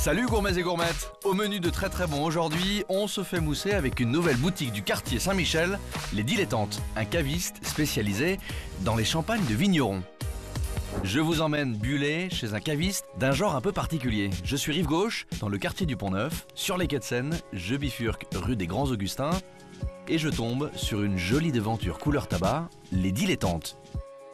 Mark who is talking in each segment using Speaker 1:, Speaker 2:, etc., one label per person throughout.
Speaker 1: Salut gourmets et gourmettes. Au menu de très bon aujourd'hui, on se fait mousser avec une nouvelle boutique du quartier Saint-Michel, les Dilettantes, un caviste spécialisé dans les champagnes de vignerons. Je vous emmène buller chez un caviste d'un genre un peu particulier. Je suis rive gauche, dans le quartier du Pont-Neuf, sur les quais de Seine, je bifurque rue des Grands Augustins et je tombe sur une jolie devanture couleur tabac, les Dilettantes.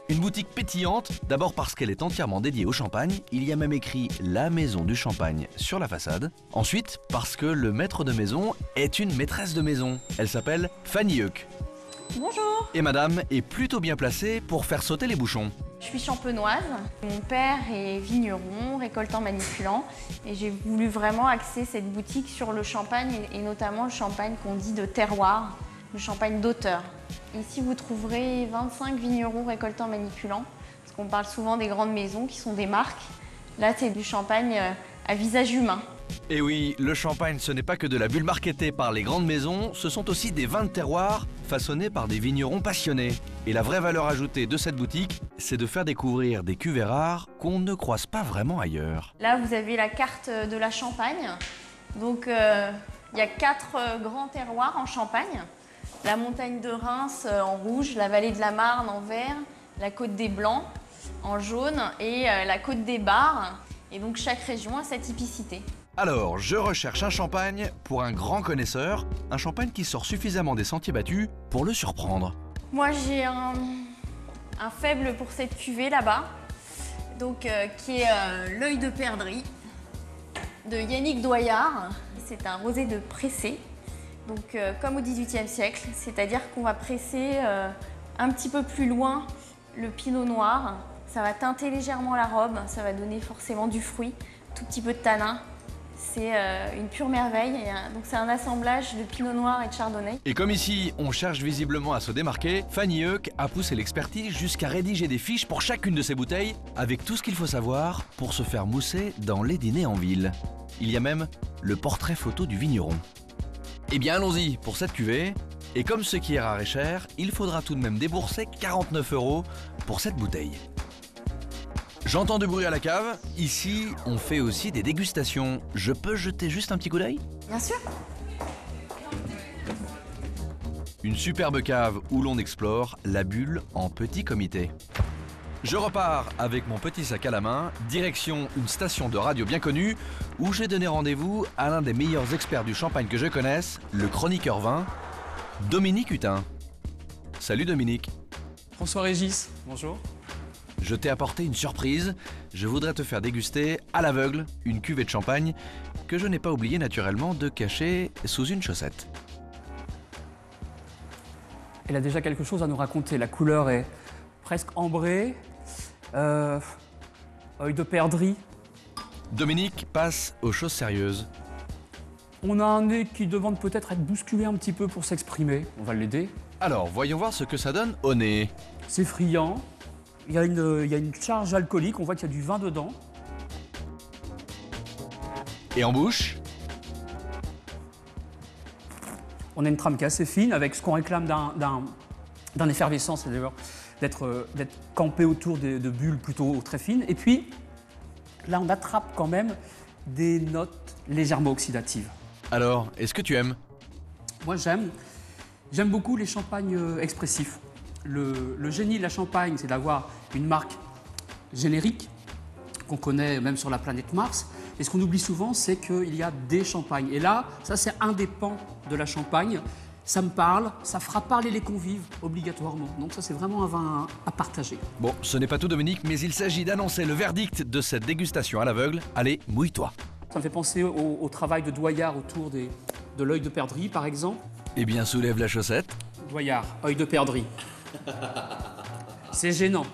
Speaker 1: Une boutique pétillante, d'abord parce qu'elle est entièrement dédiée au champagne, il y a même écrit « La maison du champagne » sur la façade. Ensuite, parce que le maître de maison est une maîtresse de maison. Elle s'appelle Fanny Euck.
Speaker 2: Bonjour.
Speaker 1: Et madame est plutôt bien placée pour faire sauter les bouchons.
Speaker 2: Je suis champenoise. Mon père est vigneron, récoltant, manipulant. Et j'ai voulu vraiment axer cette boutique sur le champagne et notamment le champagne qu'on dit de terroir, le champagne d'auteur. Ici, vous trouverez 25 vignerons récoltants, manipulants. Parce qu'on parle souvent des grandes maisons qui sont des marques. Là, c'est du champagne à visage humain.
Speaker 1: Et oui, le champagne, ce n'est pas que de la bulle marketée par les grandes maisons, ce sont aussi des vins de terroir façonnés par des vignerons passionnés. Et la vraie valeur ajoutée de cette boutique, c'est de faire découvrir des cuvées rares qu'on ne croise pas vraiment ailleurs.
Speaker 2: Là, vous avez la carte de la Champagne. Donc, il y a 4 grands terroirs en Champagne. La montagne de Reims en rouge, la vallée de la Marne en vert, la côte des Blancs en jaune et la côte des Bars. Et donc, chaque région a sa typicité.
Speaker 1: Alors, je recherche un champagne pour un grand connaisseur, un champagne qui sort suffisamment des sentiers battus pour le surprendre.
Speaker 2: Moi, j'ai un faible pour cette cuvée là-bas, donc qui est l'œil de perdrix de Yannick Doyard. C'est un rosé de pressé, donc comme au XVIIIe siècle, c'est-à-dire qu'on va presser un petit peu plus loin le pinot noir. Ça va teinter légèrement la robe, ça va donner forcément du fruit, tout petit peu de tanin. C'est une pure merveille, donc c'est un assemblage de pinot noir et de chardonnay.
Speaker 1: Et comme ici, on cherche visiblement à se démarquer, Fanny Euck a poussé l'expertise jusqu'à rédiger des fiches pour chacune de ces bouteilles, avec tout ce qu'il faut savoir pour se faire mousser dans les dîners en ville. Il y a même le portrait photo du vigneron. Eh bien allons-y pour cette cuvée, et comme ce qui est rare et cher, il faudra tout de même débourser 49 € pour cette bouteille. J'entends du bruit à la cave. Ici, on fait aussi des dégustations. Je peux jeter juste un petit coup d'œil ?
Speaker 2: Bien sûr.
Speaker 1: Une superbe cave où l'on explore la bulle en petit comité. Je repars avec mon petit sac à la main, direction une station de radio bien connue, où j'ai donné rendez-vous à l'un des meilleurs experts du champagne que je connaisse, le chroniqueur vin, Dominique Hutin. Salut Dominique.
Speaker 3: François Régis, bonjour.
Speaker 1: Je t'ai apporté une surprise, je voudrais te faire déguster à l'aveugle une cuvée de champagne que je n'ai pas oublié naturellement de cacher sous une chaussette.
Speaker 3: Elle a déjà quelque chose à nous raconter, la couleur est presque ambrée, œil de perdrix.
Speaker 1: Dominique passe aux choses sérieuses.
Speaker 3: On a un nez qui demande peut-être à être bousculé un petit peu pour s'exprimer, on va l'aider.
Speaker 1: Alors, voyons voir ce que ça donne au nez.
Speaker 3: C'est friand. Il y a une charge alcoolique, on voit qu'il y a du vin dedans.
Speaker 1: Et en bouche ?
Speaker 3: On a une trame qui est assez fine, avec ce qu'on réclame d'un effervescent, c'est-à-dire d'être campé autour de bulles plutôt très fines. Et puis, là, on attrape quand même des notes légèrement oxydatives.
Speaker 1: Alors, est-ce que tu aimes ?
Speaker 3: Moi, j'aime beaucoup les champagnes expressifs. Le génie de la Champagne, c'est d'avoir une marque générique qu'on connaît même sur la planète Mars. Et ce qu'on oublie souvent, c'est qu'il y a des champagnes. Et là, ça, c'est un des pans de la Champagne. Ça me parle, ça fera parler les convives obligatoirement. Donc ça, c'est vraiment un vin à partager.
Speaker 1: Bon, ce n'est pas tout Dominique, mais il s'agit d'annoncer le verdict de cette dégustation à l'aveugle. Allez, mouille-toi.
Speaker 3: Ça me fait penser au travail de Doyard autour de l'œil de perdrix, par exemple.
Speaker 1: Eh bien, soulève la chaussette.
Speaker 3: Doyard, œil de perdrix. C'est gênant,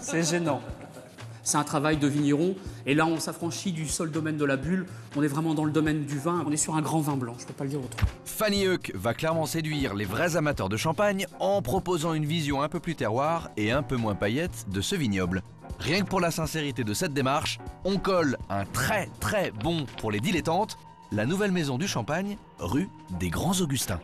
Speaker 3: c'est gênant. C'est un travail de vigneron, et là on s'affranchit du seul domaine de la bulle, on est vraiment dans le domaine du vin, on est sur un grand vin blanc, je ne peux pas le dire autrement.
Speaker 1: Fanny Euck va clairement séduire les vrais amateurs de champagne en proposant une vision un peu plus terroir et un peu moins paillette de ce vignoble. Rien que pour la sincérité de cette démarche, on colle un très bon pour les dilettantes, la nouvelle maison du champagne, rue des Grands Augustins.